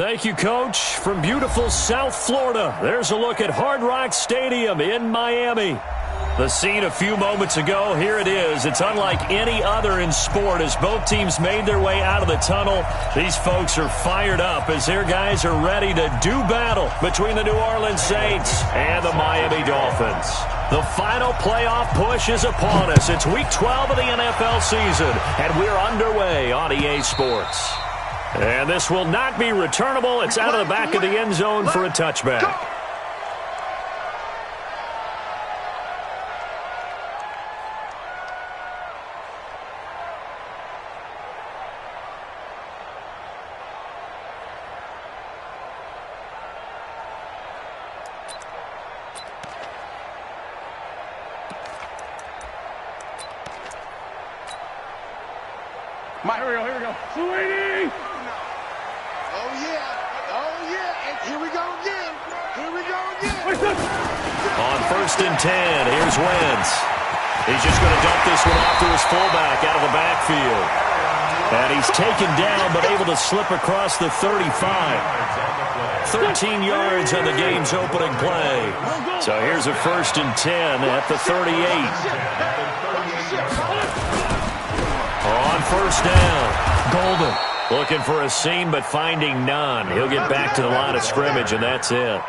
Thank you, Coach. From beautiful South Florida, there's a look at Hard Rock Stadium in Miami. The scene a few moments ago, here it is. It's unlike any other in sport as both teams made their way out of the tunnel. These folks are fired up as their guys are ready to do battle between the New Orleans Saints and the Miami Dolphins. The final playoff push is upon us. It's Week 12 of the NFL season, and we're underway on EA Sports. And this will not be returnable. It's out of the back of the end zone for a touchback. Here we go. Sweetie! Oh, yeah. And here we go again. On 1st and 10, here's Wentz. He's just going to dump this one off to his fullback out of the backfield. And he's taken down but able to slip across the 35. 13 yards on the game's opening play. So here's a 1st and 10 at the 38. On 1st down, Golden looking for a seam but finding none. He'll get back to the line of scrimmage, and that's it.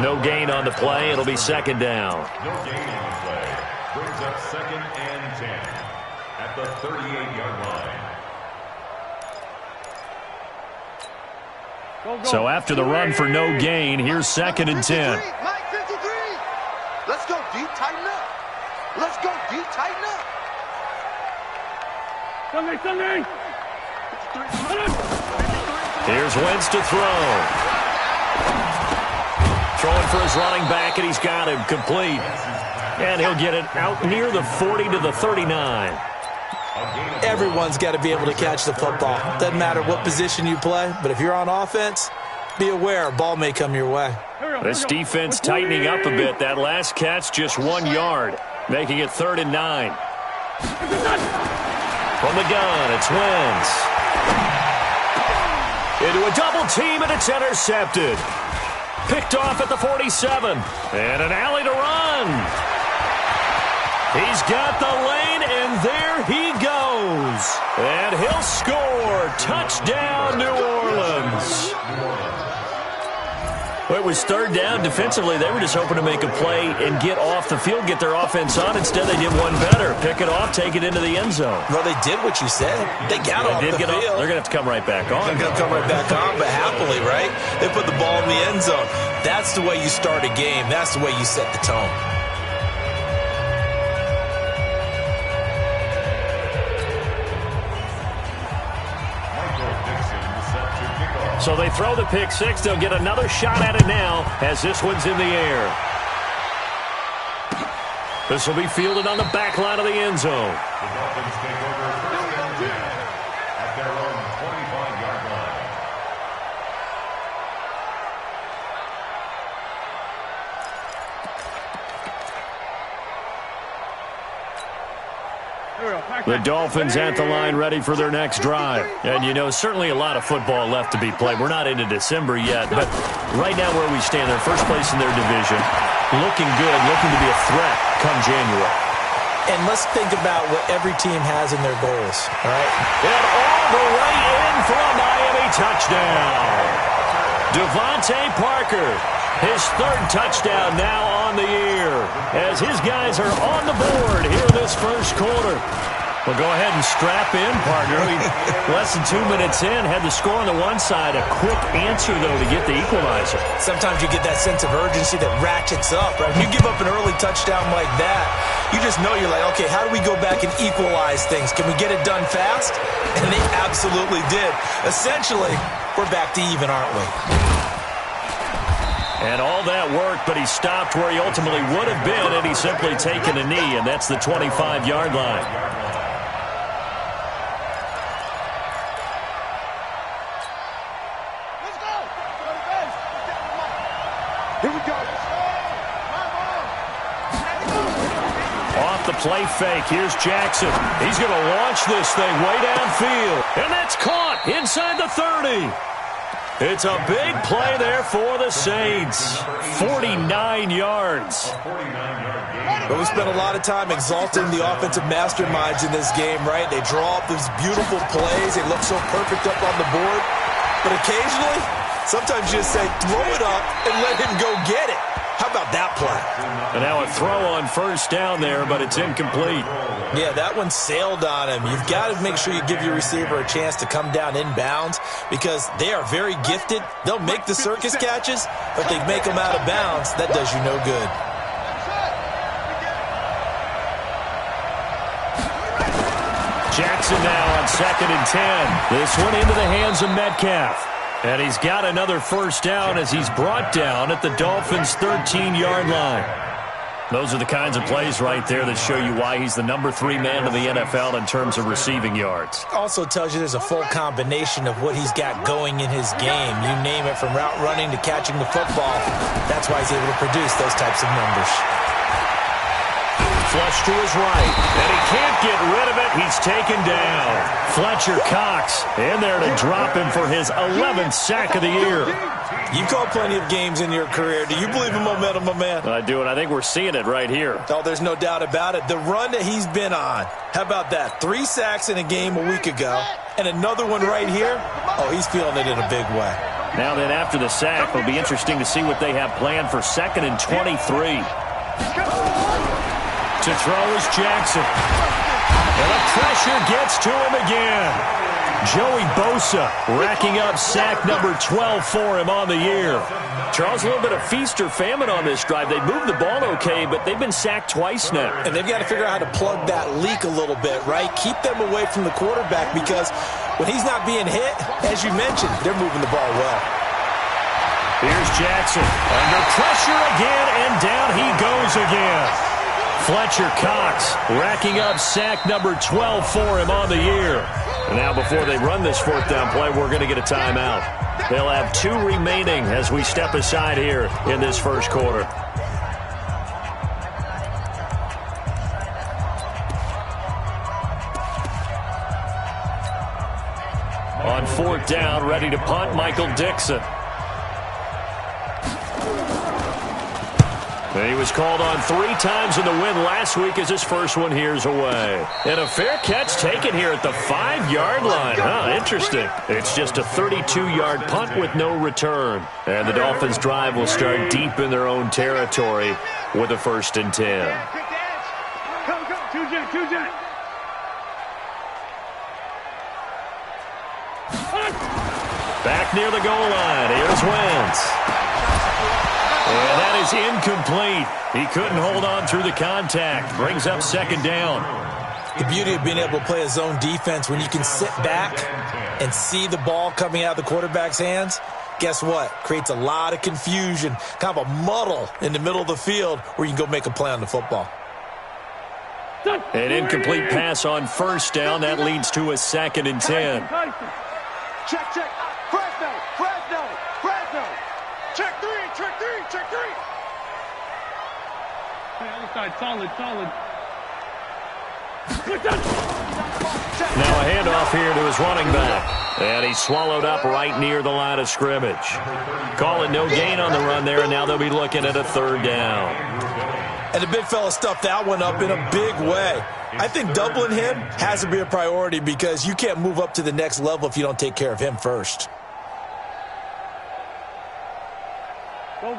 No gain on the play. It'll be 2nd down. No gain on the play. Brings up 2nd and 10 at the 38-yard line. So after the run for no gain, here's 2nd and 10. Mike 53. Let's go deep, tighten up. Sunday. Here's Wentz to throw. Throwing for his running back, and he's got him complete. And he'll get it out near the 40 to the 39. Everyone's got to be able to catch the football. Doesn't matter what position you play, but if you're on offense, be aware a ball may come your way. This defense tightening up a bit. That last catch just 1 yard, making it 3rd and 9. From the gun, it's Wentz. Into a double team, and it's intercepted. Picked off at the 47. And an alley to run. He's got the lane, and there he goes. And he'll score. Touchdown, New Orleans. Well, it was 3rd down. Defensively, they were just hoping to make a play and get off the field, get their offense on. Instead, they did one better. Pick it off, take it into the end zone. Well, they did what you said. They got off the field. They're going to have to come right back on. They're going to come right back on, but happily, right? They put the ball in the end zone. That's the way you start a game. That's the way you set the tone. So they throw the pick six. They'll get another shot at it now as this one's in the air. This will be fielded on the back line of the end zone. The Dolphins take over 1st and 10 at their own 25-yard line. The Dolphins at the line ready for their next drive. And, you know, certainly a lot of football left to be played. We're not into December yet, but right now where we stand, they're first place in their division, looking good, looking to be a threat come January. And let's think about what every team has in their goals, all right? And all the way in for a Miami touchdown. Devontae Parker, his 3rd touchdown now on the year, as his guys are on the board here in this first quarter. Well, go ahead and strap in, partner. Less than 2 minutes in, had the score on the one side. A quick answer, though, to get the equalizer. Sometimes you get that sense of urgency that ratchets up, right? If you give up an early touchdown like that, you just know you're like, okay, how do we go back and equalize things? Can we get it done fast? And they absolutely did. Essentially, we're back to even, aren't we? And all that worked, but he stopped where he ultimately would have been, and he's simply taken a knee, and that's the 25-yard line. Off the play fake, here's Jackson. He's going to launch this thing way downfield. And that's caught inside the 30. It's a big play there for the Saints. 49 yards. But we spent a lot of time exalting the offensive masterminds in this game, right? They draw up these beautiful plays. They look so perfect up on the board. But occasionally, sometimes you just say, throw it up and let him go get it. How about that play? And now a throw on first down there, but it's incomplete. Yeah, that one sailed on him. You've got to make sure you give your receiver a chance to come down inbounds because they are very gifted. They'll make the circus catches, but they make them out of bounds. That does you no good. Jackson now on 2nd and 10. This one into the hands of Metcalf. And he's got another first down as he's brought down at the Dolphins' 13-yard line. Those are the kinds of plays right there that show you why he's the number 3 man in the NFL in terms of receiving yards. Also tells you there's a full combination of what he's got going in his game. You name it, from route running to catching the football. That's why he's able to produce those types of numbers. Flush to his right, and he can't get rid of it. He's taken down. Fletcher Cox in there to drop him for his 11th sack of the year. You've called plenty of games in your career. Do you believe in momentum, my man? I do, and I think we're seeing it right here. Oh, there's no doubt about it. The run that he's been on. How about that? 3 sacks in a game a week ago, and another one right here. Oh, he's feeling it in a big way. Now then, after the sack, it'll be interesting to see what they have planned for 2nd and 23. To throw is Jackson. And the pressure gets to him again. Joey Bosa racking up sack number 12 for him on the year. Charles, a little bit of feast or famine on this drive. They moved the ball okay, but they've been sacked twice now. And they've got to figure out how to plug that leak a little bit, right? Keep them away from the quarterback because when he's not being hit, as you mentioned, they're moving the ball well. Here's Jackson. Under pressure again, and down he goes again. Fletcher Cox racking up sack number 12 for him on the year. And now before they run this 4th down play, we're going to get a timeout. They'll have 2 remaining as we step aside here in this first quarter. On 4th down, ready to punt, Michael Dixon. And he was called on 3 times in the win last week as his first one here's away. And a fair catch taken here at the 5-yard line. Interesting. It's just a 32-yard punt with no return. And the Dolphins' drive will start deep in their own territory with a 1st and 10. Back near the goal line. Here's Wentz. And that is incomplete. He couldn't hold on through the contact. Brings up 2nd down. The beauty of being able to play a zone defense when you can sit back and see the ball coming out of the quarterback's hands, guess what? Creates a lot of confusion, kind of a muddle in the middle of the field where you can go make a play on the football. An incomplete pass on 1st down. That leads to a 2nd and 10. Check. Fresno. Check 3. Solid. Now a handoff here to his running back. And he's swallowed up right near the line of scrimmage. Call it no gain on the run there, and now they'll be looking at a 3rd down. And the big fella stuffed that one up in a big way. I think doubling him has to be a priority because you can't move up to the next level if you don't take care of him first.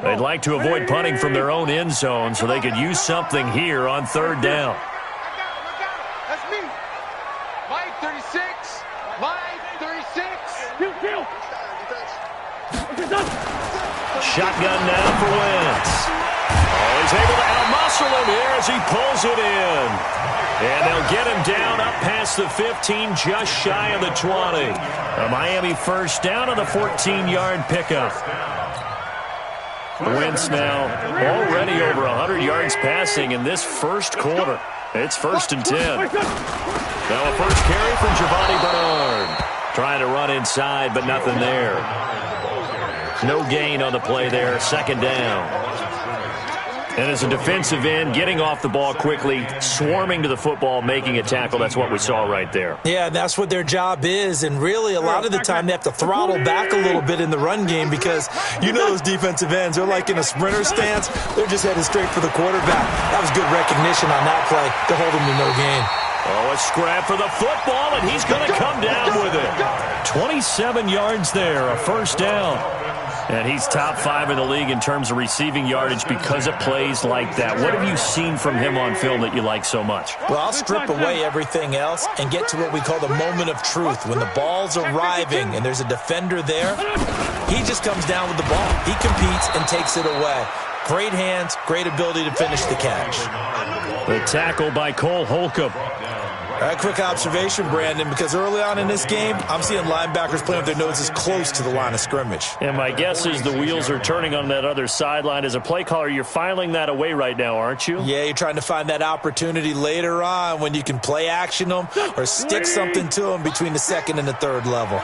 They'd like to avoid punting from their own end zone so they could use something here on 3rd down. That's me. Mike 36. Shotgun now for Wentz. Oh, he's able to outmuscle him here as he pulls it in. And they'll get him down up past the 15, just shy of the 20. A Miami 1st down on the 14-yard pickup. Wentz now already over 100 yards passing in this first quarter. It's 1st and 10. Now a first carry from Giovanni Bernard. Trying to run inside, but nothing there. No gain on the play there. 2nd down. And as a defensive end, getting off the ball quickly, swarming to the football, making a tackle, that's what we saw right there. Yeah, and that's what their job is. And really, a lot of the time, they have to throttle back a little bit in the run game because you know those defensive ends, they're like in a sprinter stance. They're just headed straight for the quarterback. That was good recognition on that play to hold them to no gain. Oh, a scrap for the football, and he's going to come down with it. 27 yards there, a first down. And he's top 5 in the league in terms of receiving yardage because of plays like that. What have you seen from him on film that you like so much? Well, I'll strip away everything else and get to what we call the moment of truth. When the ball's arriving and there's a defender there, he just comes down with the ball. He competes and takes it away. Great hands, great ability to finish the catch. The tackle by Cole Holcomb. All right, quick observation, Brandon, because early on in this game, I'm seeing linebackers playing with their noses close to the line of scrimmage. And my guess is the wheels are turning on that other sideline. As a play caller, you're filing that away right now, aren't you? Yeah, you're trying to find that opportunity later on when you can play action them or stick something to them between the second and the third level.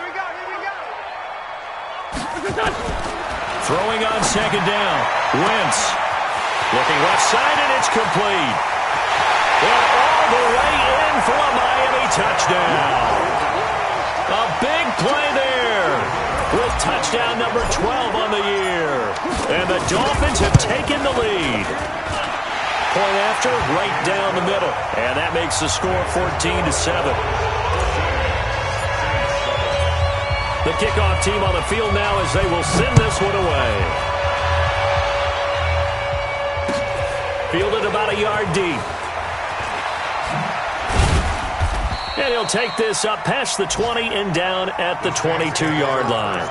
Throwing on second down. Wentz looking left side, and it's complete. And all the way in for a Miami touchdown. A big play there with touchdown number 12 on the year. And the Dolphins have taken the lead. Point after, right down the middle. And that makes the score 14-7. The kickoff team on the field now as they will send this one away. Fielded about a yard deep. And he'll take this up past the 20 and down at the 22-yard line.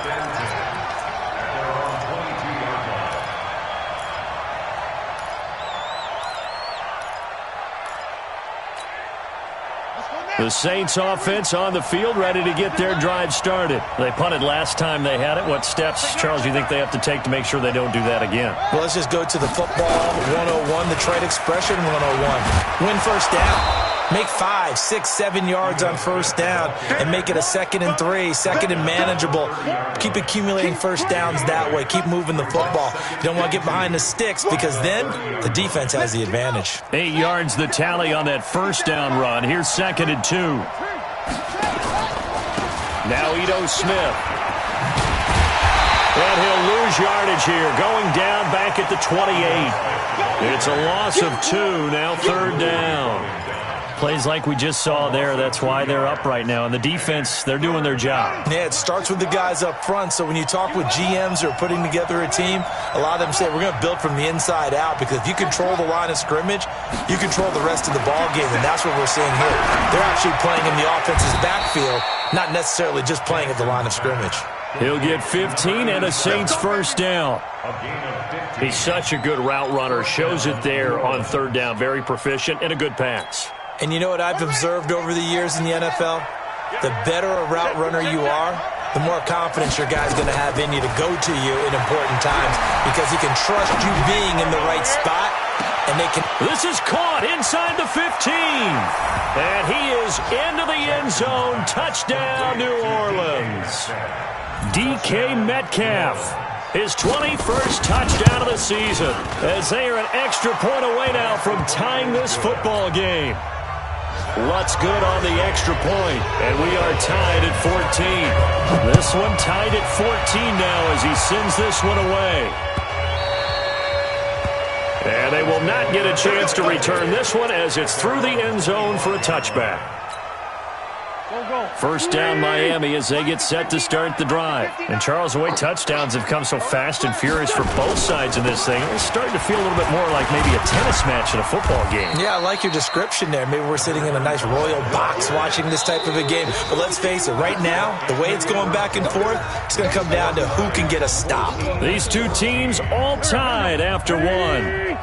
The Saints offense on the field, ready to get their drive started. They punted last time they had it. What steps, Charles, do you think they have to take to make sure they don't do that again? Well, let's just go to the football 101, the trade expression 101. Win first down. Make 5, 6, 7 yards on first down and make it a 2nd and 3, 2nd and manageable. Keep accumulating first downs that way. Keep moving the football. You don't want to get behind the sticks because then the defense has the advantage. 8 yards the tally on that first down run. Here's 2nd and 2. Now Ito Smith. And he'll lose yardage here. Going down back at the 28. It's a loss of 2. Now 3rd down. Plays like we just saw there, that's why they're up right now. And the defense, they're doing their job. Yeah, it starts with the guys up front. So when you talk with GMs who are putting together a team, a lot of them say we're going to build from the inside out because if you control the line of scrimmage, you control the rest of the ball game, and that's what we're seeing here. They're actually playing in the offense's backfield, not necessarily just playing at the line of scrimmage. He'll get 15 and a Saints first down. He's such a good route runner. Shows it there on 3rd down. Very proficient and a good pass. And you know what I've observed over the years in the NFL? The better a route runner you are, the more confidence your guy's going to have in you to go to you in important times because he can trust you being in the right spot, and they can... This is caught inside the 15. And he is into the end zone. Touchdown, New Orleans. DK Metcalf. His 21st touchdown of the season as they are an extra point away now from tying this football game. Lutz good on the extra point, and we are tied at 14. This one tied at 14 now as he sends this one away. And they will not get a chance to return this one as it's through the end zone for a touchback. First down Miami as they get set to start the drive. And Charles, the way touchdowns have come so fast and furious for both sides of this thing, it's starting to feel a little bit more like maybe a tennis match in a football game. Yeah, I like your description there. Maybe we're sitting in a nice royal box watching this type of a game. But let's face it, right now, the way it's going back and forth, it's going to come down to who can get a stop. These two teams all tied after one.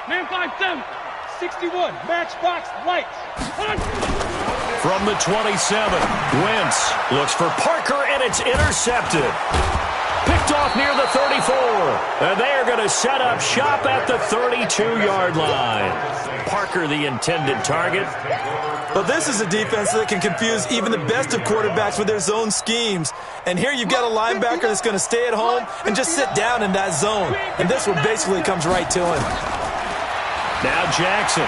Man 5-7, 61, matchbox lights. From the 27, Wentz looks for Parker, and it's intercepted. Picked Picked off near the 34. And they are going to set up shop at the 32-yard line. Parker, the intended target. But this is a defense that can confuse even the best of quarterbacks with their zone schemes. And here you've got a linebacker that's going to stay at home and just sit down in that zone. And this one basically comes right to him. Now Jackson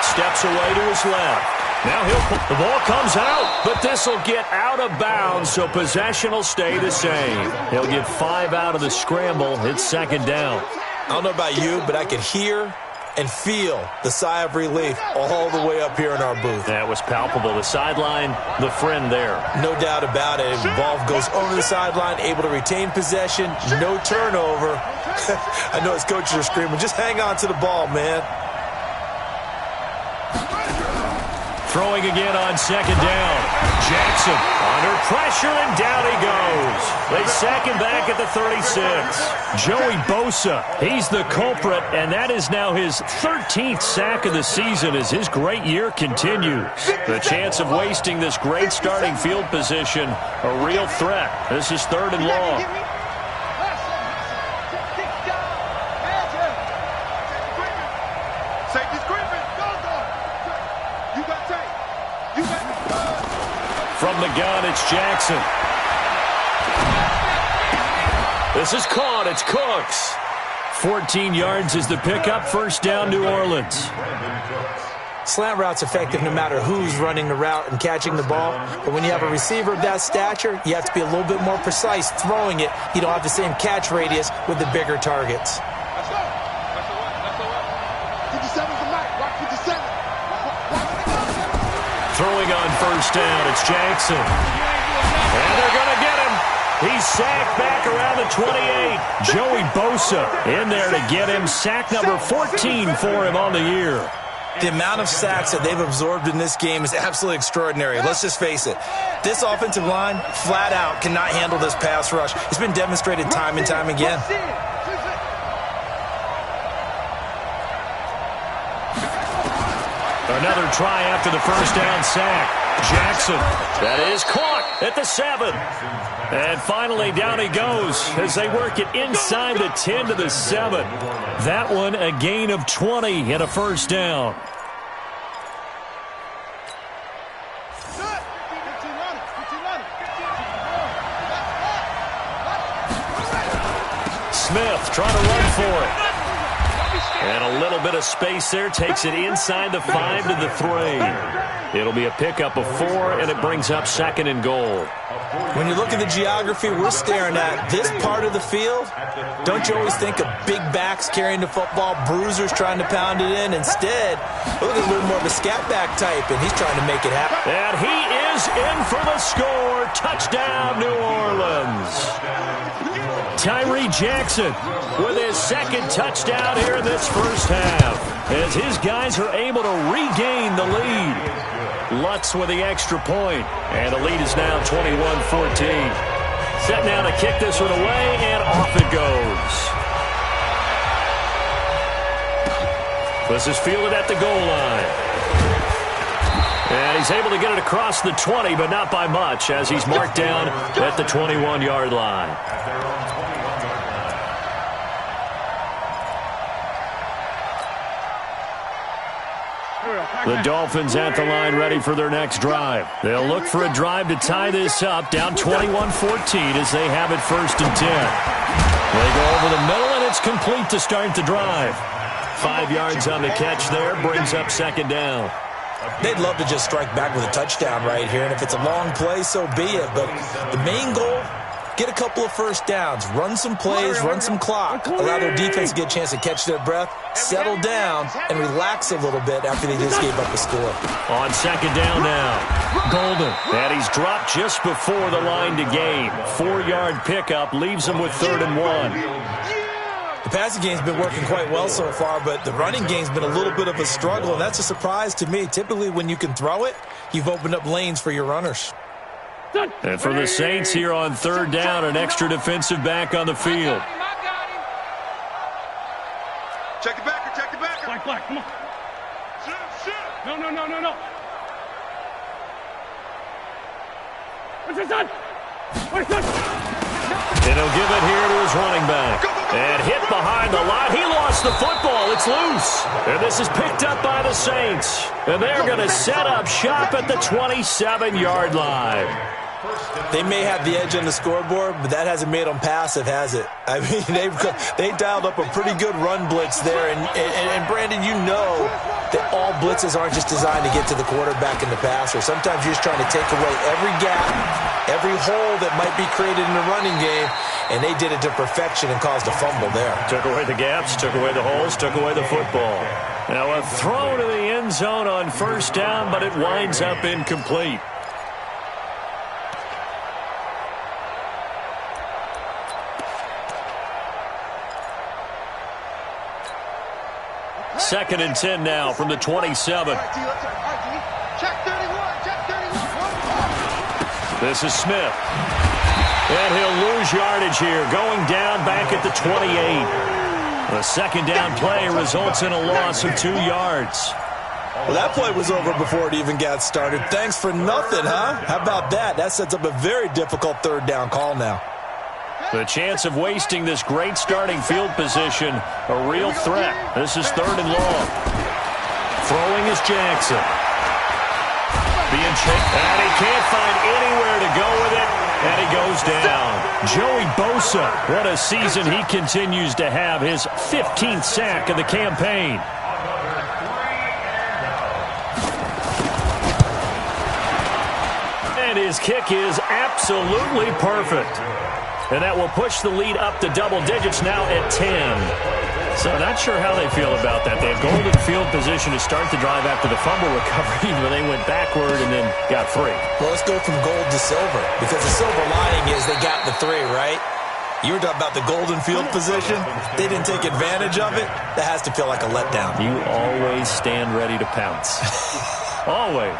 steps away to his left. Now the ball comes out, but this will get out of bounds, so possession will stay the same. He'll get 5 out of the scramble. It's second down. I don't know about you, but I could hear and feel the sigh of relief all the way up here in our booth. That was palpable. The sideline, the friend there. No doubt about it. Ball goes over the sideline, able to retain possession, no turnover. I know his coaches are screaming, just hang on to the ball, man. Throwing again on second down. Jackson under pressure, and down he goes. They sack him back at the 36. Joey Bosa, he's the culprit, and that is now his 13th sack of the season as his great year continues. The chance of wasting this great starting field position, a real threat. This is 3rd and long. From the gun, it's Jackson. This is caught. It's Cooks. 14 yards is the pickup. First down, New Orleans. Slant route's effective no matter who's running the route and catching the ball. But when you have a receiver of that stature, you have to be a little bit more precise throwing it. You don't have the same catch radius with the bigger targets. Throwing on first down, it's Jackson. And they're going to get him. He's sacked back around the 28. Joey Bosa in there to get him. Sack number 14 for him on the year. The amount of sacks that they've absorbed in this game is absolutely extraordinary. Let's just face it. This offensive line, flat out, cannot handle this pass rush. It's been demonstrated time and time again. Another try after the first down sack. Jackson, that is caught at the 7. And finally down he goes as they work it inside the 10 to the 7. That one a gain of 20 and a first down. Smith trying to run for it. And a little bit of space there. Takes it inside the 5 to the 3. It'll be a pickup of 4, and it brings up 2nd and goal. When you look at the geography we're staring at, this part of the field, don't you always think of big backs carrying the football, bruisers trying to pound it in? Instead, look at a little more of a scat back type, and he's trying to make it happen. And he is in for the score. Touchdown, New Orleans. Tyree Jackson with his 2nd touchdown here in this first half as his guys are able to regain the lead. Lutz with the extra point, and the lead is now 21-14. Set now to kick this one away, and off it goes. This is fielded at the goal line. And he's able to get it across the 20, but not by much, as he's marked down at the 21-yard line. The Dolphins at the line ready for their next drive. They'll look for a drive to tie this up, down 21-14 as they have it 1st and 10. They go over the middle, and it's complete to start the drive. 5 yards on the catch there, brings up 2nd down. They'd love to just strike back with a touchdown right here, and if it's a long play, so be it. But the main goal, get a couple of first downs, run some plays, run some clock, allow their defense to get a chance to catch their breath, settle down, and relax a little bit after they just gave up a score. On 2nd down now, Golden. And he's dropped just before the line to gain. 4-yard pickup leaves him with 3rd and 1. The passing game's been working quite well so far, but the running game's been a little bit of a struggle, and that's a surprise to me. Typically, when you can throw it, you've opened up lanes for your runners. And for the Saints here on 3rd down, an extra defensive back on the field. Check the backer, check the backer. Black, come on. No. What's this on? In And he'll give it here to his running back. And hit behind the line. He lost the football. It's loose. And this is picked up by the Saints. And they're going to set up shop at the 27-yard line. They may have the edge on the scoreboard, but that hasn't made them passive, has it? I mean, they dialed up a pretty good run blitz there. And Brandon, you know that all blitzes aren't just designed to get to the quarterback and the passer. Sometimes you're just trying to take away every gap, every hole that might be created in the running game, and they did it to perfection and caused a fumble there. Took away the gaps, took away the holes, took away the football. Now a throw to the end zone on first down, but it winds up incomplete. Second and 10 now from the 27. This is Smith. And he'll lose yardage here, going down back at the 28. The second down play results in a loss of 2 yards. Well, that play was over before it even got started. Thanks for nothing, huh? How about that? That sets up a very difficult third down call now. The chance of wasting this great starting field position, a real threat. This is third and long. Throwing is Jackson. Being checked, and he can't find anywhere to go with it, and he goes down. Joey Bosa, what a season he continues to have, his 15th sack of the campaign. And his kick is absolutely perfect. And that will push the lead up to double digits now at 10. So not sure how they feel about that. They have golden field position to start the drive after the fumble recovery, but they went backward and then got 3. Well, let's go from gold to silver, because the silver lining is they got the 3, right? You were talking about the golden field position. They didn't take advantage of it. That has to feel like a letdown. You always stand ready to pounce. Always.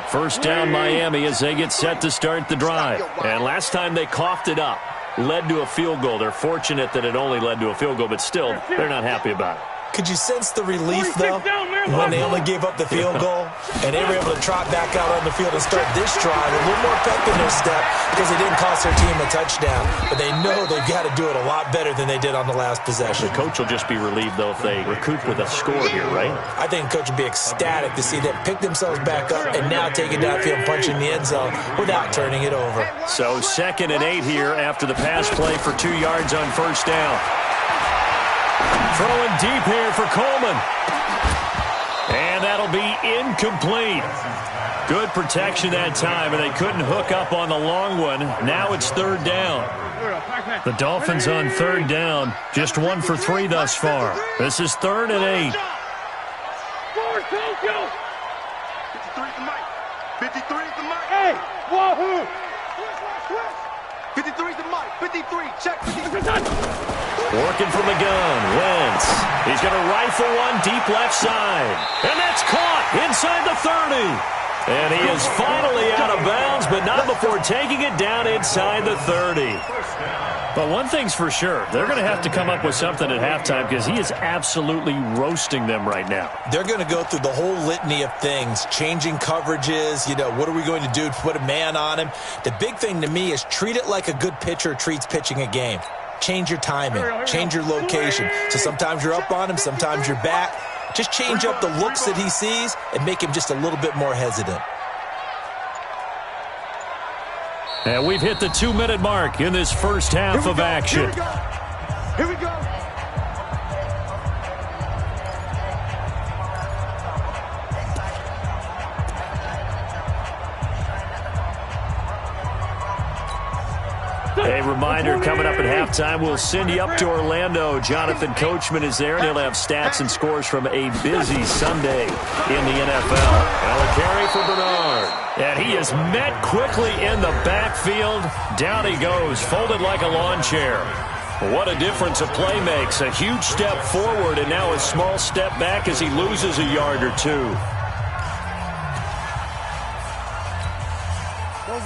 First down Miami as they get set to start the drive. And last time they coughed it up, led to a field goal. They're fortunate that it only led to a field goal, but still, they're not happy about it. Could you sense the relief, though, when they only gave up the field goal and they were able to trot back out on the field and start this drive a little more pep in their step because they didn't cost their team a touchdown, but they know they've got to do it a lot better than they did on the last possession. The coach will just be relieved, though, if they recoup with a score here, right? I think the coach will be ecstatic to see them pick themselves back up and now take it downfield, punching the end zone without turning it over. So 2nd and 8 here after the pass play for 2 yards on first down. Throwing deep here for Coleman. And that'll be incomplete. Good protection that time, and they couldn't hook up on the long one. Now it's third down. The Dolphins on third down, just 1 for 3 thus far. This is 3rd and 8. 53 is the mic. Hey, wahoo! 53 is the mic. 53, check. 53. Working from the gun, Wentz. He's going to rifle one deep left side. And that's caught inside the 30. And he is finally out of bounds, but not before taking it down inside the 30. But one thing's for sure, they're going to have to come up with something at halftime because he is absolutely roasting them right now. They're going to go through the whole litany of things, changing coverages, what are we going to do to put a man on him? The big thing to me is treat it like a good pitcher treats pitching a game. Change your timing, change your location. So sometimes you're up on him, sometimes you're back. Just change up the looks that he sees and make him just a little bit more hesitant. And we've hit the 2-minute mark in this first half of action. Here we go. A reminder, coming up at halftime, we'll send you up to Orlando. Jonathan Coachman is there, and he'll have stats and scores from a busy Sunday in the NFL. Now a carry for Bernard. And he is met quickly in the backfield. Down he goes, folded like a lawn chair. What a difference a play makes. A huge step forward, and now a small step back as he loses a yard or two.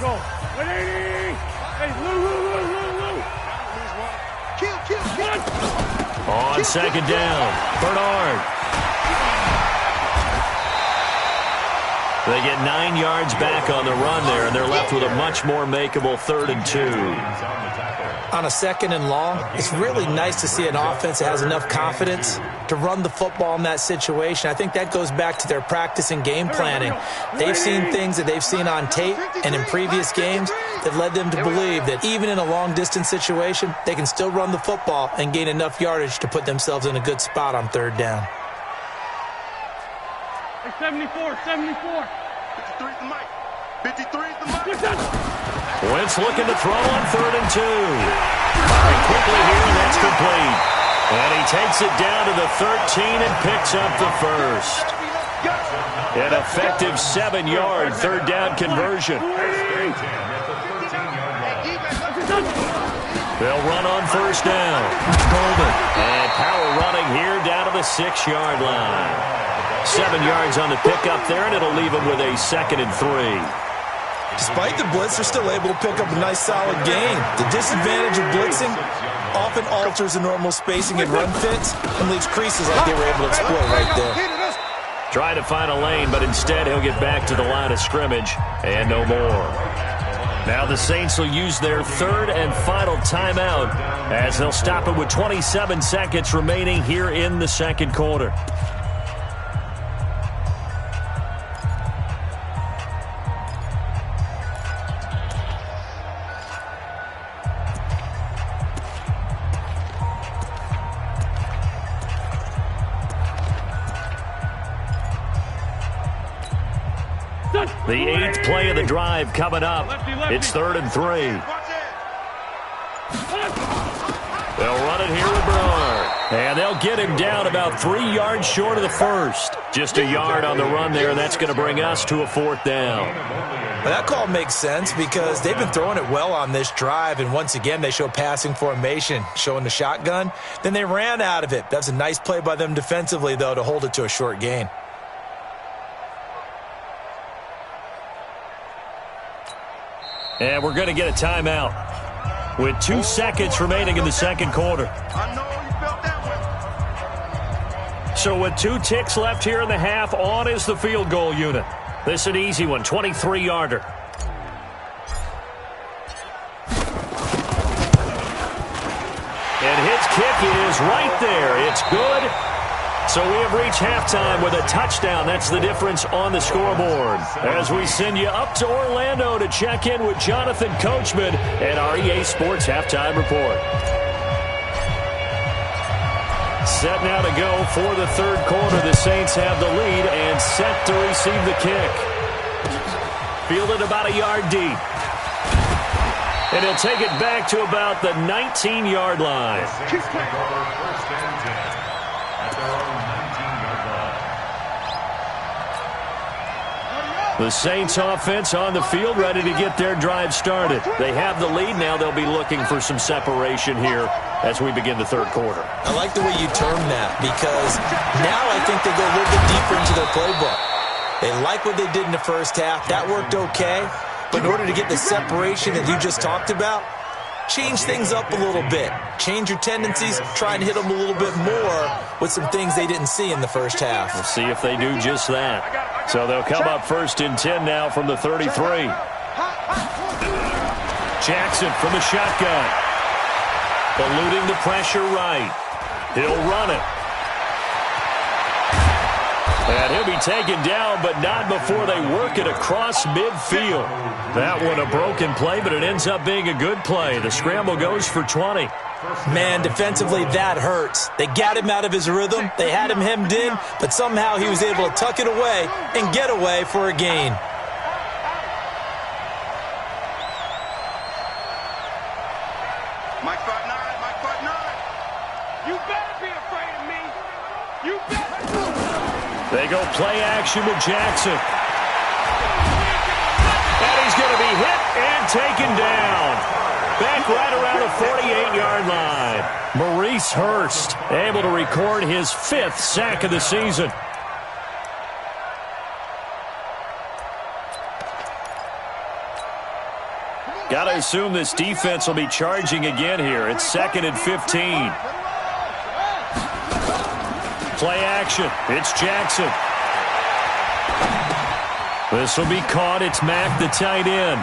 Go. 180. Hey, Lou. Kill. On second down, Bernard. They get 9 yards back on the run there, and they're left with a much more makeable 3rd and 2. On a 2nd and long, it's really nice to see an offense that has enough confidence to run the football in that situation. I think that goes back to their practice and game planning. They've seen things that they've seen on tape and in previous games that led them to believe that even in a long-distance situation, they can still run the football and gain enough yardage to put themselves in a good spot on 3rd down. 74, 74. 53's the mic. 53's the mic. Wentz looking to throw on 3rd and 2. Firing quickly here, and that's complete. And he takes it down to the 13 and picks up the first. An effective 7-yard 3rd down conversion. They'll run on 1st down. Golden. And power running here down to the 6-yard line. 7 yards on the pickup there, and it'll leave him with a 2nd and 3. Despite the blitz, they're still able to pick up a nice solid gain. The disadvantage of blitzing often alters the normal spacing and run fits and leaves creases like they were able to exploit right there. Trying to find a lane, but instead he'll get back to the line of scrimmage and no more. Now the Saints will use their 3rd and final timeout as they'll stop it with 27 seconds remaining here in the 2nd quarter. The 8th play of the drive coming up. It's 3rd and 3. They'll run it here with Bernard. And they'll get him down about 3 yards short of the first. Just a yard on the run there, and that's going to bring us to a 4th down. Well, that call makes sense because they've been throwing it well on this drive, and once again they show passing formation, showing the shotgun. Then they ran out of it. That's a nice play by them defensively, though, to hold it to a short gain. And we're going to get a timeout with 2 seconds remaining in the 2nd quarter. So with 2 ticks left here in the half, on is the field goal unit. This is an easy one, 23-yarder. And his kick is right there. It's good. So we have reached halftime with a touchdown. That's the difference on the scoreboard. As we send you up to Orlando to check in with Jonathan Coachman and our EA Sports Halftime Report. Set now to go for the 3rd quarter. The Saints have the lead and set to receive the kick. Fielded about a yard deep. And he'll take it back to about the 19-yard line. The Saints offense on the field ready to get their drive started. They have the lead. Now they'll be looking for some separation here as we begin the 3rd quarter. I like the way you term that because now I think they go a little bit deeper into their playbook. They like what they did in the first half. That worked okay. But in order to get the separation that you just talked about, change things up a little bit. Change your tendencies. Try and hit them a little bit more with some things they didn't see in the first half. We'll see if they do just that. So they'll come up 1st and 10 now from the 33. Jackson from the shotgun. Eluding the pressure right. He'll run it. And he'll be taken down, but not before they work it across midfield. That one a broken play, but it ends up being a good play. The scramble goes for 20. Man, defensively, that hurts. They got him out of his rhythm. They had him hemmed in, but somehow he was able to tuck it away and get away for a gain. Mike 5'9", Mike 5'9". You better be afraid of me. You better. They go play action with Jackson. And he's going to be hit and taken down. Back right around the 48-yard line. Maurice Hurst able to record his 5th sack of the season. Got to assume this defense will be charging again here. It's 2nd and 15. Play action. It's Jackson. This will be caught. It's Mack, the tight end.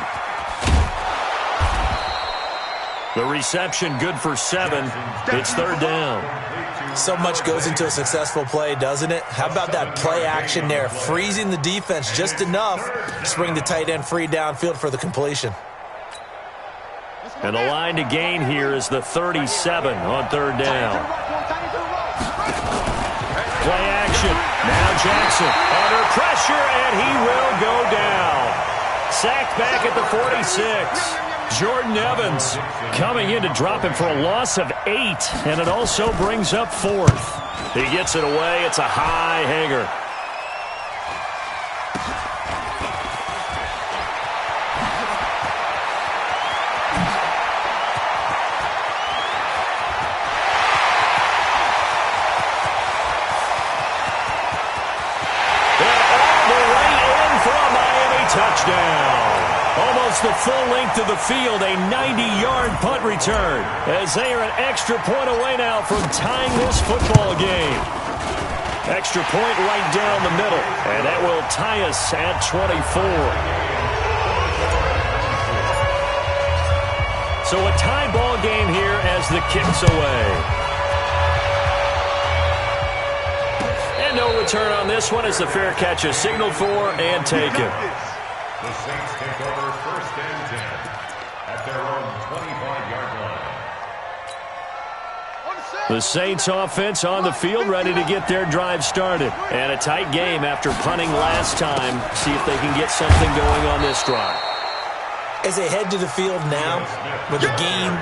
The reception good for 7. It's third down. So much goes into a successful play, doesn't it? How about that play action there? Freezing the defense just enough to bring the tight end free downfield for the completion. And the line to gain here is the 37 on third down. Play action. Now Jackson under pressure, and he will go down. Sacked back at the 46. Jordan Evans coming in to drop him for a loss of 8, and it also brings up 4th. He gets it away. It's a high hanger. And all the way in for a Miami touchdown. Almost the full length of the field, a 90-yard punt return, as they are an extra point away now from tying this football game. Extra point right down the middle, and that will tie us at 24. So a tie ball game here as the kick's away. And no return on this one as the fair catch is signaled for and taken. The Saints take over 1st and 10 at their own 25-yard line. The Saints offense on the field, ready to get their drive started. And a tight game after punting last time. See if they can get something going on this drive. As they head to the field now, with the game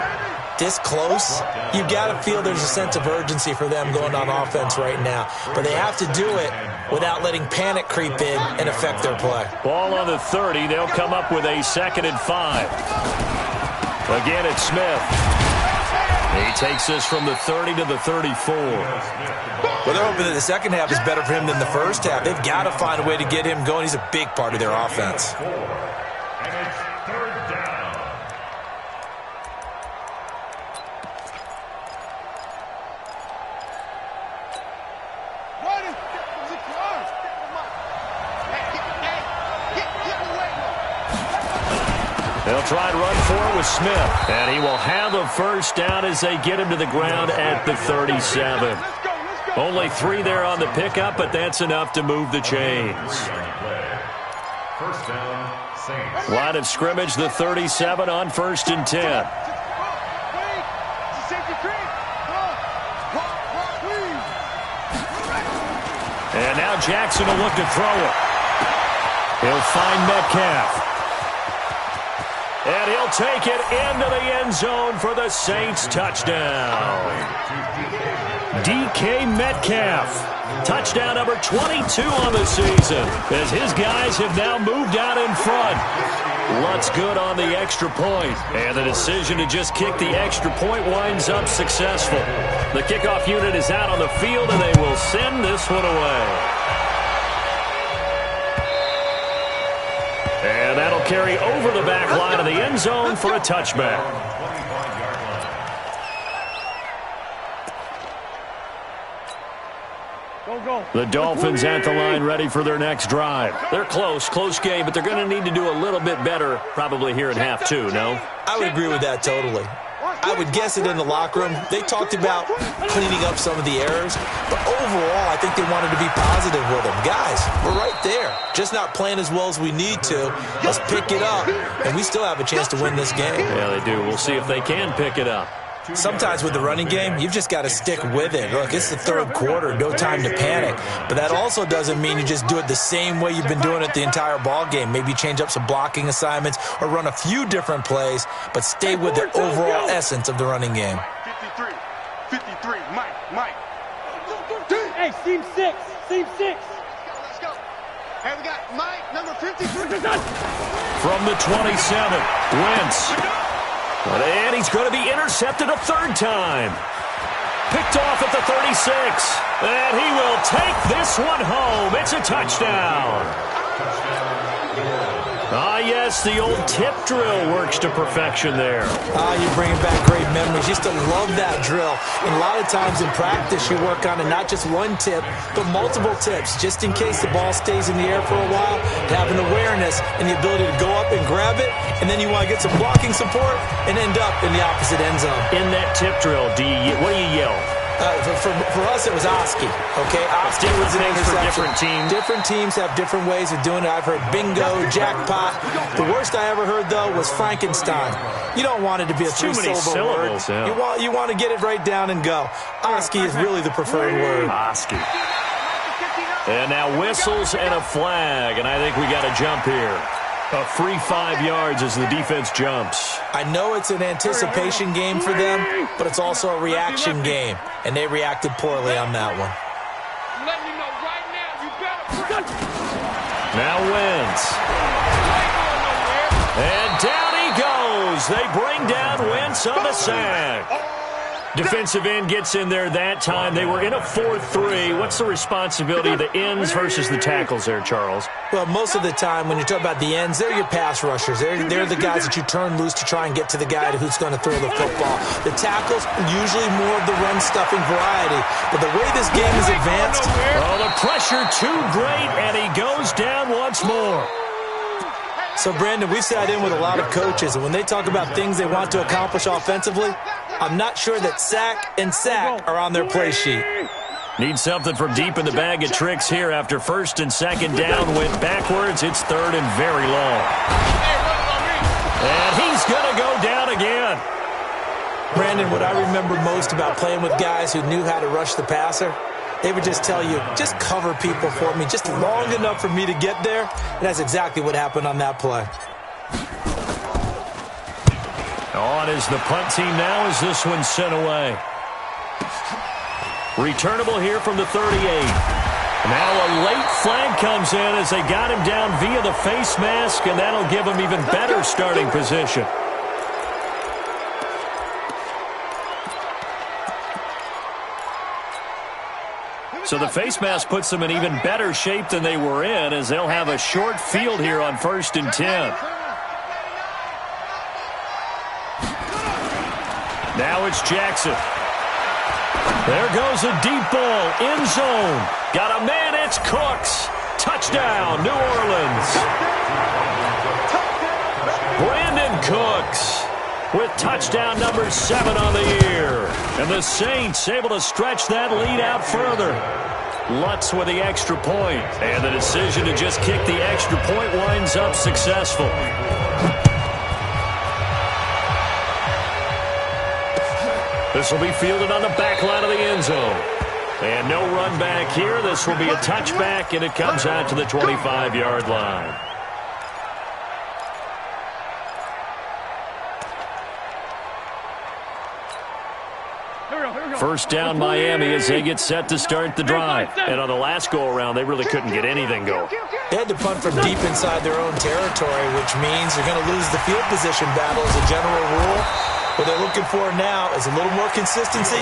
this close, you got to feel there's a sense of urgency for them going on offense right now. But they have to do it without letting panic creep in and affect their play. Ball on the 30. They'll come up with a 2nd and 5. Again, it's Smith. He takes this from the 30 to the 34. Well, they're hoping that the second half is better for him than the first half. They've got to find a way to get him going. He's a big part of their offense. And it's 3rd down. They'll try and run for it with Smith. And he will have a first down as they get him to the ground at the 37. Only 3 there on the pickup, but that's enough to move the chains. First down, Saints. Line of scrimmage, the 37 on 1st and 10. And now Jackson will look to throw it. He'll find Metcalf. And he'll take it into the end zone for the Saints touchdown. DK Metcalf. Touchdown number 22 on the season as his guys have now moved out in front. Lutz good on the extra point, and the decision to just kick the extra point winds up successful. The kickoff unit is out on the field, and they will send this one away. And that'll carry over the back line of the end zone for a touchback. The Dolphins at the line ready for their next drive. They're close game, but they're going to need to do a little bit better probably here in half 2, no? I would agree with that totally. I would guess it in the locker room. They talked about cleaning up some of the errors, but overall, I think they wanted to be positive with them. Guys, we're right there. Just not playing as well as we need to. Let's pick it up, and we still have a chance to win this game. Yeah, they do. We'll see if they can pick it up. Sometimes with the running game, you've just got to stick with it. Look, it's the third quarter, no time to panic. But that also doesn't mean you just do it the same way you've been doing it the entire ball game. Maybe change up some blocking assignments or run a few different plays, but stay with the overall essence of the running game. 53, Mike. Hey, seam 6. Let's go. Hey, we got Mike, number 53. From the 27, Wentz. And he's going to be intercepted a third time. Picked off at the 36. And he will take this one home. It's a touchdown. Ah, yes, the old tip drill works to perfection there. You're bringing back great memories. Used to love that drill. And a lot of times in practice, you work on it, not just one tip, but multiple tips, just in case the ball stays in the air for a while, to have an awareness and the ability to go up and grab it, and then you want to get some blocking support and end up in the opposite end zone. In that tip drill, what do you yell? For us, it was Oski. Okay, Oski was an things for interception. different teams. Different teams have different ways of doing it. I've heard bingo, jackpot. The worst I ever heard, though, was Frankenstein. You don't want it to be a three-syllable word. Yeah. You want to get it right down and go. Oski is really the preferred word. Oski. And now whistles and a flag, and I think we got a jump here. A free 5 yards as the defense jumps. I know it's an anticipation game for them, but it's also a reaction game, and they reacted poorly on that one. Now Wentz. And down he goes. They bring down Wentz on the sack. Defensive end gets in there that time. They were in a 4-3. What's the responsibility of the ends versus the tackles there, Charles? Well, most of the time when you talk about the ends, they're your pass rushers. They're the guys that you turn loose to try and get to the guy who's going to throw the football. The tackles, usually more of the run-stuffing variety. But the way this game is advanced... Oh, the pressure too great, and he goes down once more. So, Brandon, we sat in with a lot of coaches, and when they talk about things they want to accomplish offensively, I'm not sure that sack and sack are on their play sheet. Need something from deep in the bag of tricks here after first and second down went backwards. It's third and very long. And he's going to go down again. Brandon, what I remember most about playing with guys who knew how to rush the passer, they would just tell you, just cover people for me, just long enough for me to get there. And that's exactly what happened on that play. On is the punt team now as this one's sent away. Returnable here from the 38. Now a late flag comes in as they got him down via the face mask, and that'll give him even better starting position. So the face mask puts them in even better shape than they were in, as they'll have a short field here on 1st and 10. Now it's Jackson. There goes a deep ball, end zone. Got a man, it's Cooks. Touchdown, New Orleans. Brandon Cooks with touchdown number 7 on the year. And the Saints able to stretch that lead out further. Lutz with the extra point. And the decision to just kick the extra point winds up successful. This will be fielded on the back line of the end zone. And no run back here. This will be a touchback, and it comes out to the 25-yard line. First down Miami as they get set to start the drive. And on the last go-around, they really couldn't get anything going. They had to punt from deep inside their own territory, which means they're going to lose the field position battle as a general rule. What they're looking for now is a little more consistency,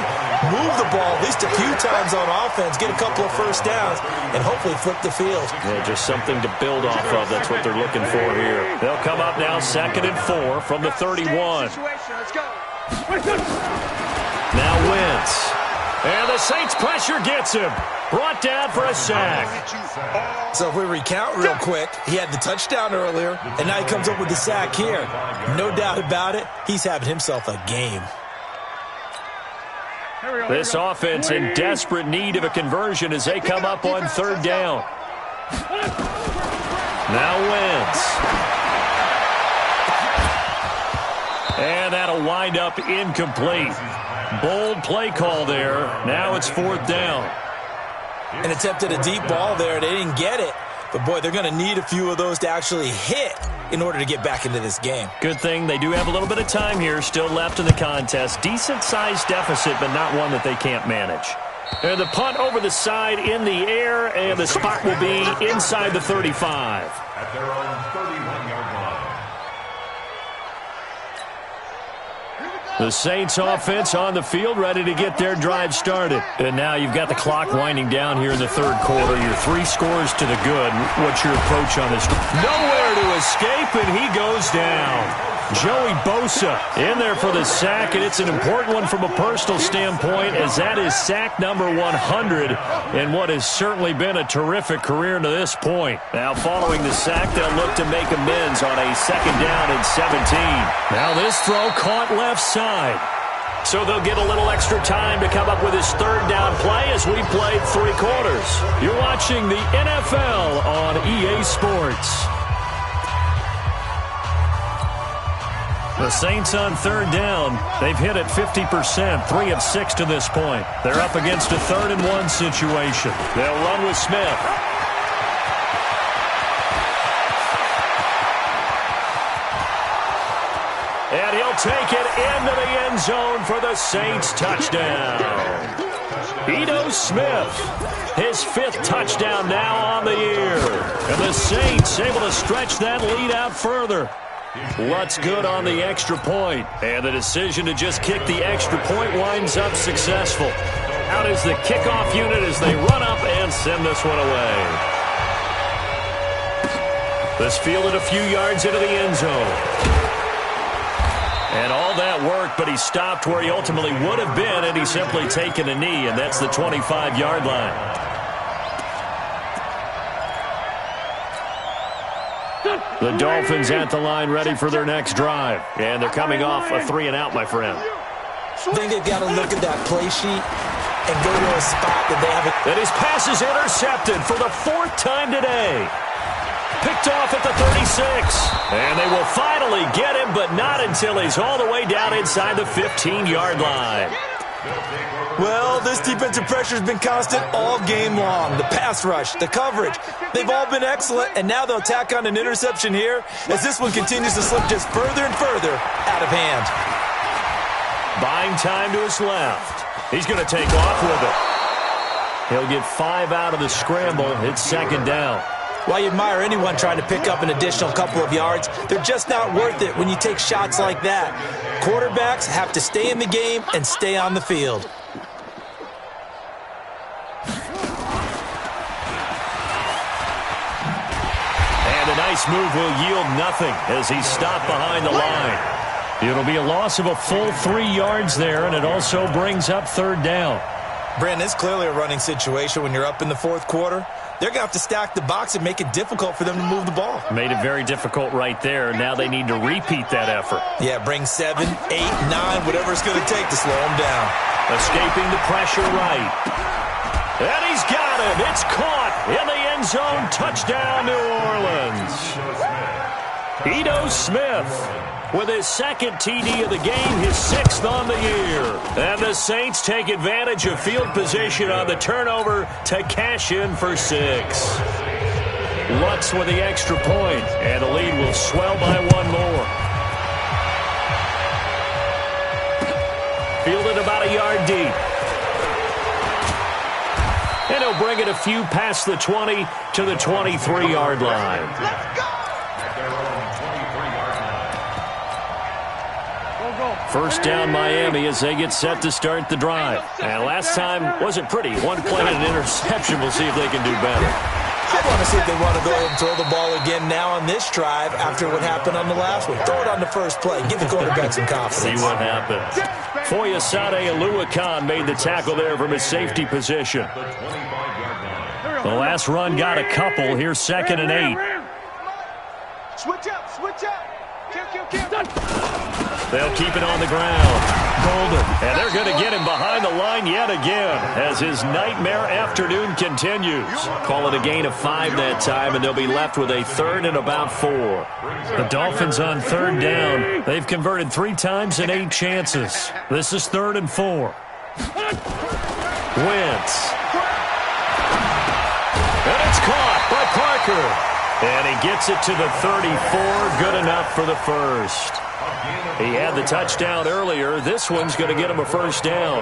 move the ball at least a few times on offense, get a couple of first downs, and hopefully flip the field. Yeah, just something to build off of. That's what they're looking for here. They'll come up now 2nd and 4 from the 31. Now Wentz. And the Saints pressure gets him. Brought down for a sack. So if we recount real quick, he had the touchdown earlier, and now he comes up with the sack here. No doubt about it, he's having himself a game. This offense in desperate need of a conversion as they come up on 3rd down. Now Wentz. And that'll wind up incomplete. Bold play call there. Now it's 4th down. And attempted a deep ball there. They didn't get it. But, boy, they're going to need a few of those to actually hit in order to get back into this game. Good thing they do have a little bit of time here still left in the contest. Decent-sized deficit, but not one that they can't manage. And the punt over the side in the air, and the spot will be inside the 35. At their own 31-yard line. The Saints offense on the field, ready to get their drive started. And now you've got the clock winding down here in the third quarter. You're 3 scores to the good. What's your approach on this? Nowhere to escape, and he goes down. Joey Bosa in there for the sack, and it's an important one from a personal standpoint, as that is sack number 100 in what has certainly been a terrific career to this point. Now following the sack, they'll look to make amends on a 2nd down and 17. Now this throw caught left side. So they'll get a little extra time to come up with his 3rd down play as we played 3 quarters. You're watching the NFL on EA Sports. The Saints on 3rd down. They've hit it 50%, 3 of 6 to this point. They're up against a 3rd and 1 situation. They'll run with Smith. And he'll take it into the end zone for the Saints touchdown. Ito Smith, his 5th touchdown now on the year. And the Saints able to stretch that lead out further. What's good on the extra point? And the decision to just kick the extra point winds up successful. Out is the kickoff unit as they run up and send this one away. This fielded a few yards into the end zone. And all that worked, but he stopped where he ultimately would have been had he simply taken a knee, and that's the 25-yard line. The Dolphins at the line ready for their next drive. And they're coming off a 3-and-out, my friend. I think they've got to look at that play sheet and go to a spot that they haven't. And his pass is intercepted for the 4th time today. Picked off at the 36. And they will finally get him, but not until he's all the way down inside the 15-yard line. Well, this defensive pressure has been constant all game long. The pass rush, the coverage, they've all been excellent, and now they'll tack on an interception here as this one continues to slip just further and further out of hand. Buying time to his left. He's going to take off with it. He'll get 5 out of the scramble. It's 2nd down. While you admire anyone trying to pick up an additional couple of yards, they're just not worth it when you take shots like that. Quarterbacks have to stay in the game and stay on the field. And a nice move will yield nothing as he's stopped behind the line. It'll be a loss of a full 3 yards there, and it also brings up 3rd down. Brandon, it's clearly a running situation when you're up in the 4th quarter. They're going to have to stack the box and make it difficult for them to move the ball. Made it very difficult right there. Now they need to repeat that effort. Yeah, bring 7, 8, 9, whatever it's going to take to slow them down. Escaping the pressure right. And he's got him. It's caught in the end zone. Touchdown, New Orleans. Ito Smith with his 2nd TD of the game, his 6th on the year. And the Saints take advantage of field position on the turnover to cash in for 6. Lutz with the extra point, and the lead will swell by 1 more. Fielded about a yard deep. And he'll bring it a few past the 20 to the 23-yard line. Let's go! First down Miami as they get set to start the drive. And last time wasn't pretty. 1 play and an interception. We'll see if they can do better. I want to see if they want to go ahead and throw the ball again now on this drive after what happened on the last one. Throw it on the first play. Give the quarterback some confidence. See what happens. Foyesade Aluakan made the tackle there from his safety position. The last run got a couple. Here's 2nd and 8. Switch up, switch up. Kill. They'll keep it on the ground. Golden. And they're going to get him behind the line yet again as his nightmare afternoon continues. Call it a gain of 5 that time, and they'll be left with a 3rd and about 4. The Dolphins on 3rd down. They've converted 3 times in 8 chances. This is 3rd and 4. Wentz. And it's caught by Parker. And he gets it to the 34. Good enough for the first. He had the touchdown earlier. This one's going to get him a first down.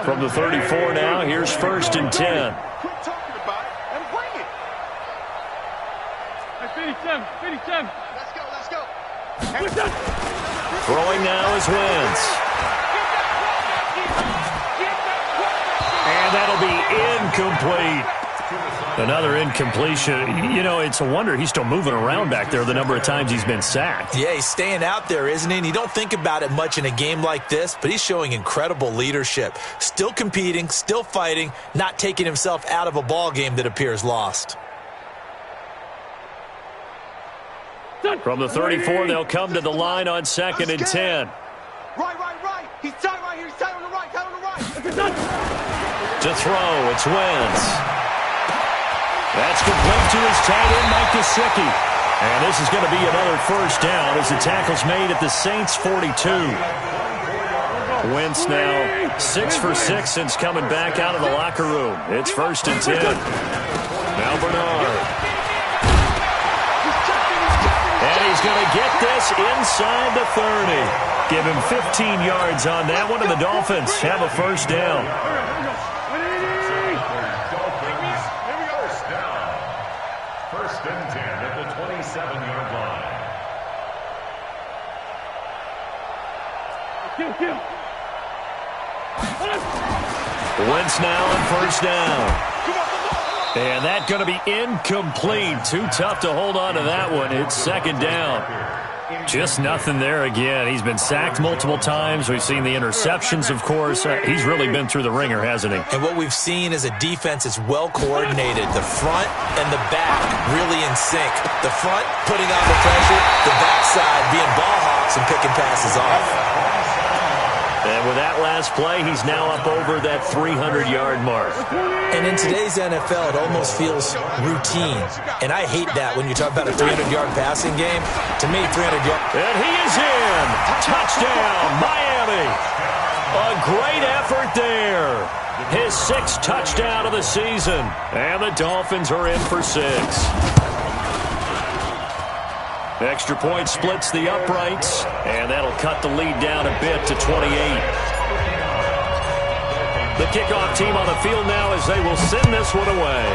From the 34 now, here's 1st and 10. Quit talking about it and bring it. Hey, 57. Let's go. Throwing now is Wentz. And that'll be incomplete. Another incompletion. You know, it's a wonder he's still moving around back there the number of times he's been sacked. Yeah, he's staying out there, isn't he? And you don't think about it much in a game like this, but he's showing incredible leadership. Still competing, still fighting, not taking himself out of a ball game that appears lost. From the 34, they'll come to the line on 2nd and 10. Right. He's tight right here. He's tight on the right. To throw, it's Wentz. That's complete to his tight end, Mike Gesicki. And this is going to be another first down as the tackle's made at the Saints' 42. Wentz now 6 for 6 since coming back out of the locker room. It's 1st and 10. Now Bernard. And he's going to get this inside the 30. Give him 15 yards on that one, and the Dolphins have a first down. Wentz now on first down. And that's going to be incomplete. Too tough to hold on to that one. It's 2nd down. Just nothing there again. He's been sacked multiple times. We've seen the interceptions, of course. He's really been through the ringer, hasn't he? And what we've seen is a defense that's well coordinated. The front and the back really in sync. The front putting on the pressure, the backside being ball hawks and picking passes off. And with that last play, he's now up over that 300-yard mark. And in today's NFL, it almost feels routine. And I hate that when you talk about a 300-yard passing game. To me, 300 yards. And he is in. Touchdown, Miami. A great effort there. His 6th touchdown of the season. And the Dolphins are in for 6. Extra point splits the uprights, and that'll cut the lead down a bit to 28. The kickoff team on the field now as they will send this one away.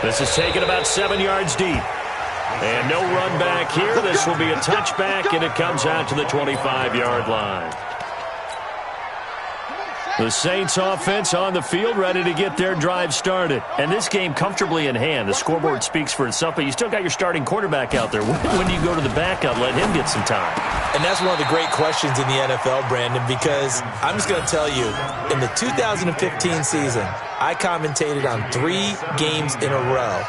This is taken about 7 yards deep. And no run back here. This will be a touchback, and it comes out to the 25-yard line. The Saints offense on the field, ready to get their drive started. And this game comfortably in hand. The scoreboard speaks for itself, but you still got your starting quarterback out there. When do you go to the backup, let him get some time? And that's one of the great questions in the NFL, Brandon, because I'm just going to tell you, in the 2015 season, I commentated on 3 games in a row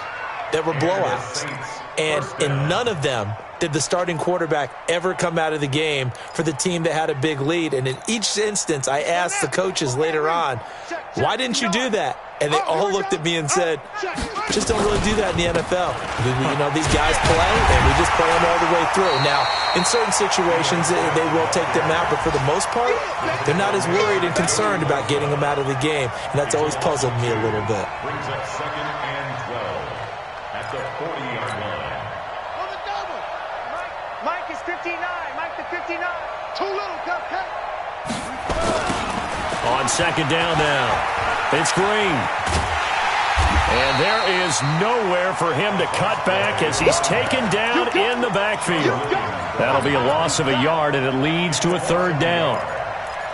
that were blowouts. And in none of them did the starting quarterback ever come out of the game for the team that had a big lead. And in each instance, I asked the coaches later on, why didn't you do that? And they all looked at me and said, just don't really do that in the NFL. You know, these guys play, and we just play them all the way through. Now, in certain situations, they will take them out, but for the most part, they're not as worried and concerned about getting them out of the game. And that's always puzzled me a little bit. Brings up 2nd and 12 at the 40-yard line. Mike is 59. Mike the 59. Too little, cupcake. On 2nd down now, it's Green. And there is nowhere for him to cut back as he's taken down in the backfield. That'll be a loss of a yard, and it leads to a 3rd down.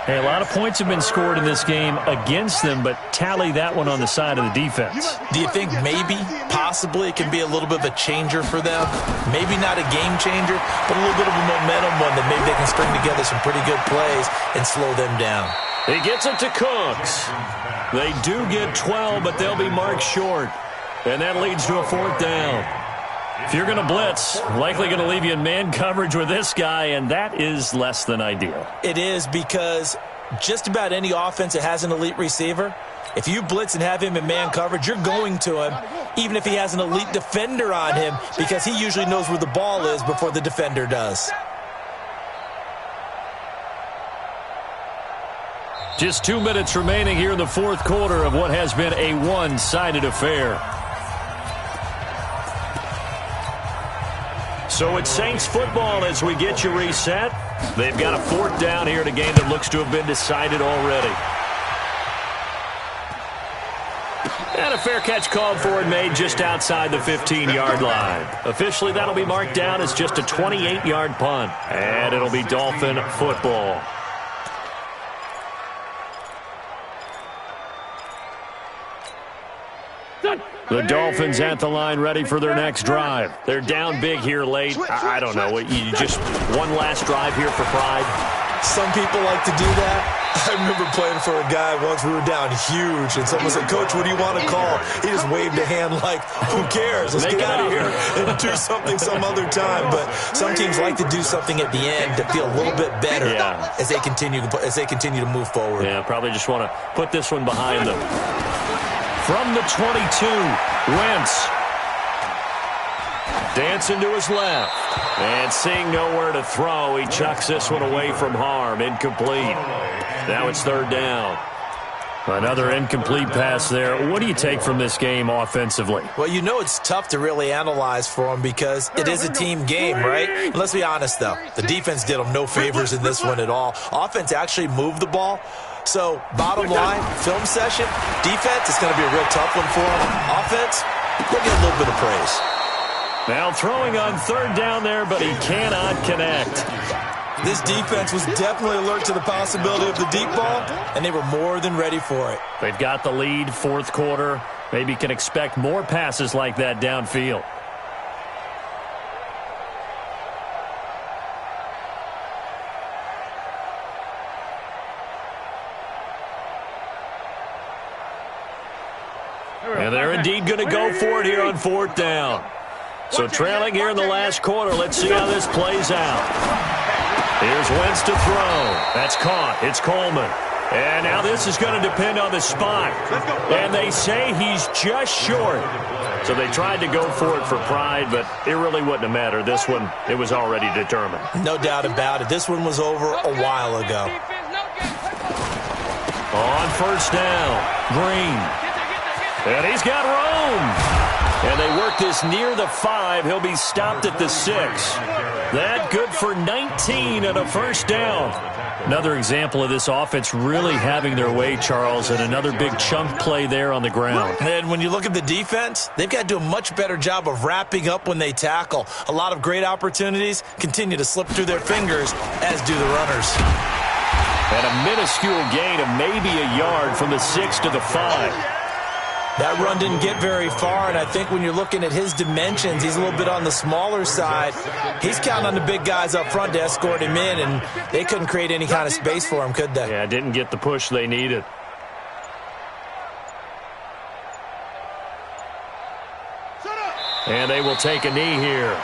Hey, a lot of points have been scored in this game against them, but tally that one on the side of the defense. Do you think maybe, possibly, it can be a little bit of a changer for them? Maybe not a game changer, but a little bit of a momentum one that maybe they can string together some pretty good plays and slow them down. He gets it to Cooks. They do get 12, but they'll be marked short. And that leads to a 4th down. If you're going to blitz, likely going to leave you in man coverage with this guy, and that is less than ideal. It is, because just about any offense that has an elite receiver, if you blitz and have him in man coverage, you're going to him, even if he has an elite defender on him, because he usually knows where the ball is before the defender does. Just 2 minutes remaining here in the 4th quarter of what has been a one-sided affair. So it's Saints football as we get you reset. They've got a 4th down here in a game that looks to have been decided already. And a fair catch called for and made just outside the 15-yard line. Officially, that'll be marked down as just a 28-yard punt. And it'll be Dolphin football. The Dolphins at the line ready for their next drive. They're down big here late. I don't know. You just one last drive here for pride? Some people like to do that. I remember playing for a guy once. We were down huge, and someone said, "Coach, what do you want to call?" He just waved a hand like, "Who cares? Let's get out of here and do something some other time." But some teams like to do something at the end to feel a little bit better as they continue to move forward. Yeah, probably just want to put this one behind them. From the 22, Wentz. Dancing to his left. And seeing nowhere to throw, he chucks this one away from harm. Incomplete. Now it's third down. Another incomplete pass there. What do you take from this game offensively? Well, you know it's tough to really analyze for them because it is a team game, right? Let's be honest, though. The defense did them no favors in this one at all. Offense actually moved the ball. So, bottom line, film session, defense, it's going to be a real tough one for them. Offense, they'll get a little bit of praise. Now throwing on third down there, but he cannot connect. This defense was definitely alert to the possibility of the deep ball, and they were more than ready for it. They've got the lead, fourth quarter. Maybe can expect more passes like that downfield. And they're indeed going to go for it here on fourth down. So trailing here in the last quarter, let's see how this plays out. Here's Wentz to throw. That's caught. It's Coleman. And now this is going to depend on the spot. And they say he's just short. So they tried to go for it for pride, but it really wouldn't have mattered. This one, it was already determined. No doubt about it. This one was over a while ago. On first down, Green. And he's got room. And they work this near the 5. He'll be stopped at the 6. That good for 19 and a first down. Another example of this offense really having their way, Charles, and another big chunk play there on the ground. And when you look at the defense, they've got to do a much better job of wrapping up when they tackle. A lot of great opportunities continue to slip through their fingers, as do the runners. And a minuscule gain of maybe a yard from the 6 to the 5. That run didn't get very far, and I think when you're looking at his dimensions, he's a little bit on the smaller side. He's counting on the big guys up front to escort him in, and they couldn't create any kind of space for him, could they? Yeah, didn't get the push they needed. And they will take a knee here.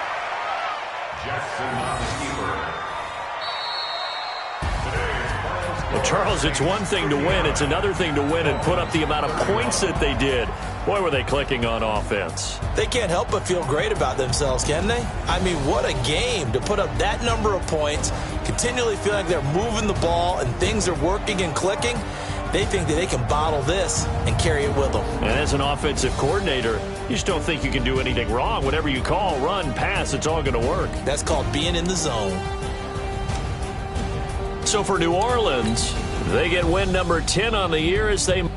Well, Charles, it's one thing to win. It's another thing to win and put up the amount of points that they did. Boy, were they clicking on offense. They can't help but feel great about themselves, can they? I mean, what a game to put up that number of points, continually feel like they're moving the ball and things are working and clicking. They think that they can bottle this and carry it with them. And as an offensive coordinator, you just don't think you can do anything wrong. Whatever you call, run, pass, it's all going to work. That's called being in the zone. So for New Orleans, they get win number 10 on the year as they